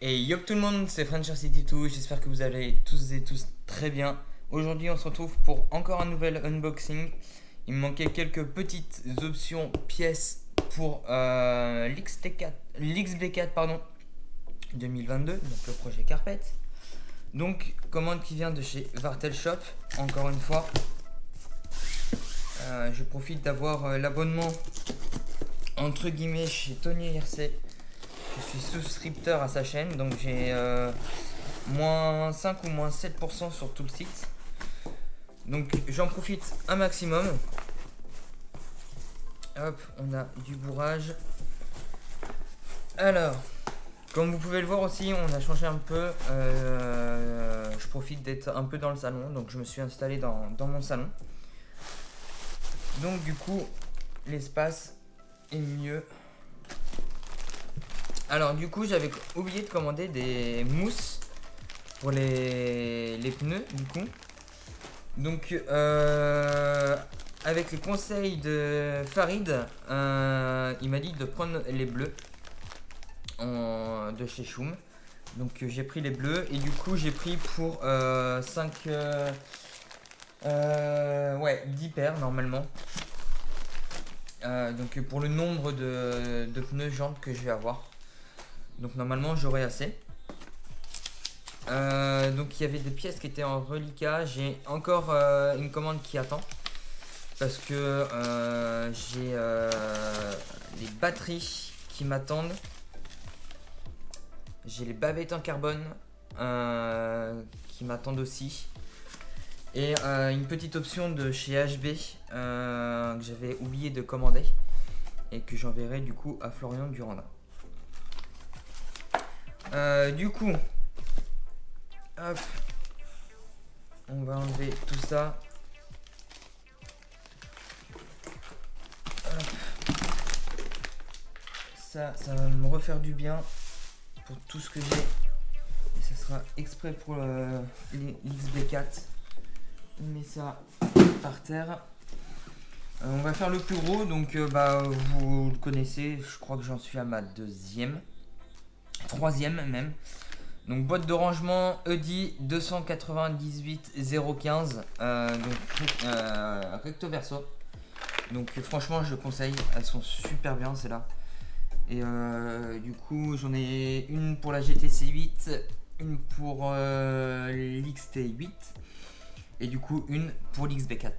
Et yo tout le monde, c'est Frencher62, j'espère que vous allez tous et tous très bien. Aujourd'hui on se retrouve pour encore un nouvel unboxing. Il me manquait quelques petites options pièces pour l'XB4 pardon, 2022, donc le projet Carpet. Donc commande qui vient de chez Vartel Shop, encore une fois. Je profite d'avoir l'abonnement entre guillemets chez Tony RC. Je suis souscripteur à sa chaîne, donc j'ai moins 5 ou moins 7% sur tout le site. Donc j'en profite un maximum. Hop, on a du bourrage. Alors, comme vous pouvez le voir aussi, on a changé un peu. Je profite d'être un peu dans le salon, donc je me suis installé dans mon salon. Donc du coup, l'espace est mieux. Alors du coup, j'avais oublié de commander des mousses pour les pneus du coup. Donc avec les conseils de Farid, il m'a dit de prendre les bleus de chez Schum. Donc j'ai pris les bleus et du coup j'ai pris pour 5 10 paires normalement. Donc pour le nombre de pneus jantes que je vais avoir. Donc normalement j'aurai assez. Donc il y avait des pièces qui étaient en reliquat. J'ai encore une commande qui attend. Parce que j'ai les batteries qui m'attendent. J'ai les bavettes en carbone qui m'attendent aussi. Et une petite option de chez HB que j'avais oublié de commander. Et que j'enverrai du coup à Florian Durandin. Du coup, hop, on va enlever tout ça. Hop. Ça va me refaire du bien pour tout ce que j'ai. Et ça sera exprès pour l'XB4. On met ça par terre. On va faire le plus gros, donc vous le connaissez, je crois que j'en suis à ma troisième même. Donc boîte de rangement EDI 298-015, donc recto verso. Donc franchement je conseille, elles sont super bien celles-là. Et du coup j'en ai une pour la GTC 8, une pour l'XT 8 et du coup une pour l'XB4.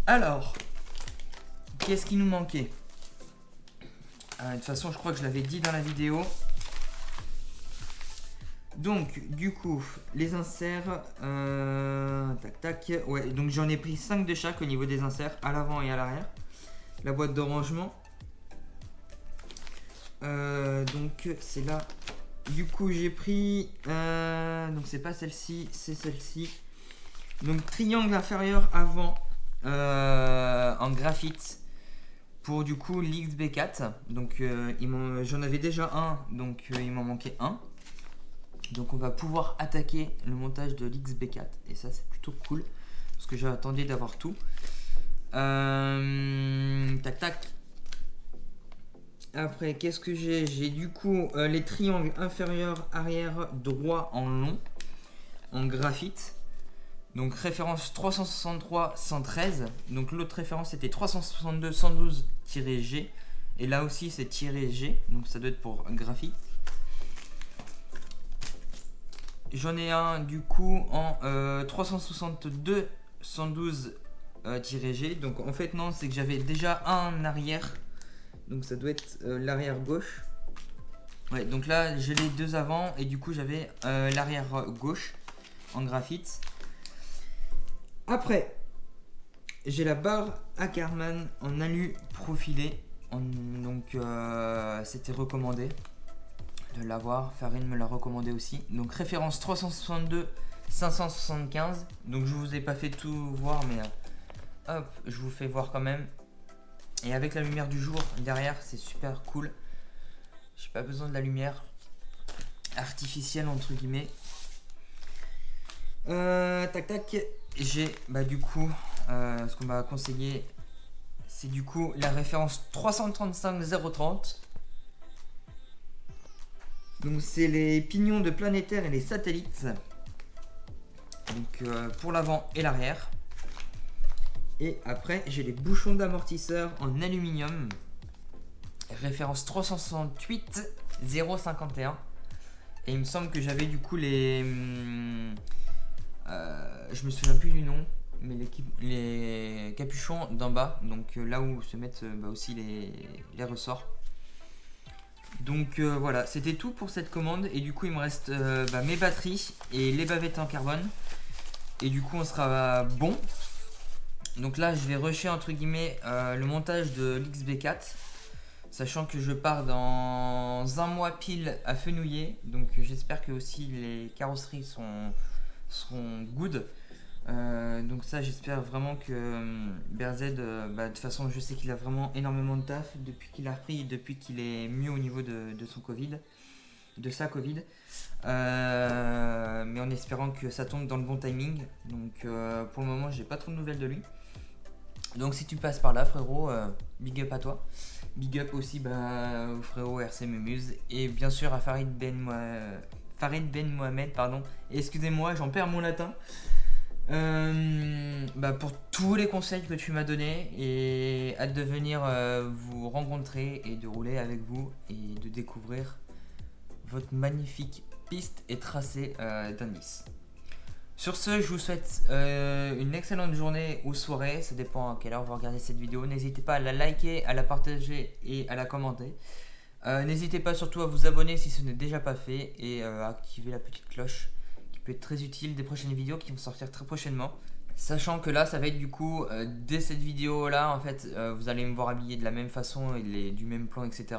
Alors, qu'est-ce qui nous manquait ? De toute façon, je crois que je l'avais dit dans la vidéo. Donc, du coup, les inserts. Tac, tac. Ouais, donc j'en ai pris 5 de chaque au niveau des inserts, à l'avant et à l'arrière. La boîte de rangement. Donc, c'est là. Du coup, j'ai pris. Donc, c'est pas celle-ci, c'est celle-ci. Donc, triangle inférieur avant en graphite. Pour du coup l'XB4, donc j'en avais déjà un, donc il m'en manquait un. Donc on va pouvoir attaquer le montage de l'XB4 et ça c'est plutôt cool parce que j'attendais d'avoir tout. Tac tac. Après qu'est-ce que j'ai ? J'ai du coup les triangles inférieur arrière droit en long en graphite. Donc référence 363-113. Donc l'autre référence était 362-112-G. Et là aussi c'est -G. Donc ça doit être pour graphite. J'en ai un du coup en 362-112-G. Donc en fait non, c'est que j'avais déjà un arrière. Donc ça doit être l'arrière gauche. Ouais, donc là j'ai les deux avant. Et du coup j'avais l'arrière gauche en graphite. Après, j'ai la barre Ackerman en alu profilé. Donc, c'était recommandé de l'avoir. Farine me l'a recommandé aussi. Donc, référence 362-575. Donc, je vous ai pas fait tout voir, mais hop, je vous fais voir quand même. Et avec la lumière du jour derrière, c'est super cool. J'ai pas besoin de la lumière artificielle, entre guillemets. Tac tac. J'ai du coup ce qu'on m'a conseillé, c'est du coup la référence 335-030. Donc c'est les pignons de planétaire et les satellites. Donc pour l'avant et l'arrière. Et après j'ai les bouchons d'amortisseur en aluminium. Référence 368 051. Et il me semble que j'avais du coup les... je me souviens plus du nom. Mais les capuchons d'en bas. Donc là où se mettent aussi les ressorts. Donc voilà, c'était tout pour cette commande. Et du coup il me reste mes batteries et les bavettes en carbone. Et du coup on sera bon. Donc là je vais rusher entre guillemets le montage de l'XB4. Sachant que je pars dans un mois pile à Fenouillet. Donc j'espère que aussi les carrosseries seront good. Donc ça j'espère vraiment que BRZ, de toute façon je sais qu'il a vraiment énormément de taf depuis qu'il a repris, depuis qu'il est mieux au niveau de son Covid, de sa Covid. Mais en espérant que ça tombe dans le bon timing. Donc pour le moment j'ai pas trop de nouvelles de lui. Donc si tu passes par là frérot, big up à toi. Big up aussi au frérot RC Mumuse. Et bien sûr à Farid Ben Mohamed, pardon. Excusez-moi, j'en perds mon latin. Pour tous les conseils que tu m'as donnés. Et hâte de venir vous rencontrer et de rouler avec vous. Et de découvrir votre magnifique piste et tracé d'un Nice. Sur ce, je vous souhaite une excellente journée ou soirée, ça dépend à quelle heure vous regardez cette vidéo. N'hésitez pas à la liker, à la partager et à la commenter. N'hésitez pas surtout à vous abonner si ce n'est déjà pas fait et à activer la petite cloche qui peut être très utile des prochaines vidéos qui vont sortir très prochainement. Sachant que là, ça va être du coup, dès cette vidéo là, en fait, vous allez me voir habillé de la même façon et du même plan, etc.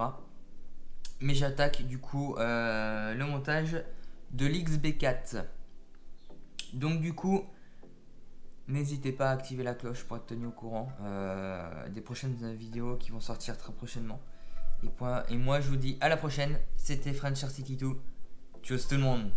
Mais j'attaque du coup le montage de l'XB4. Donc du coup, n'hésitez pas à activer la cloche pour être tenu au courant des prochaines vidéos qui vont sortir très prochainement. Et moi je vous dis à la prochaine, c'était French RC Key2. Tchuss tout le monde.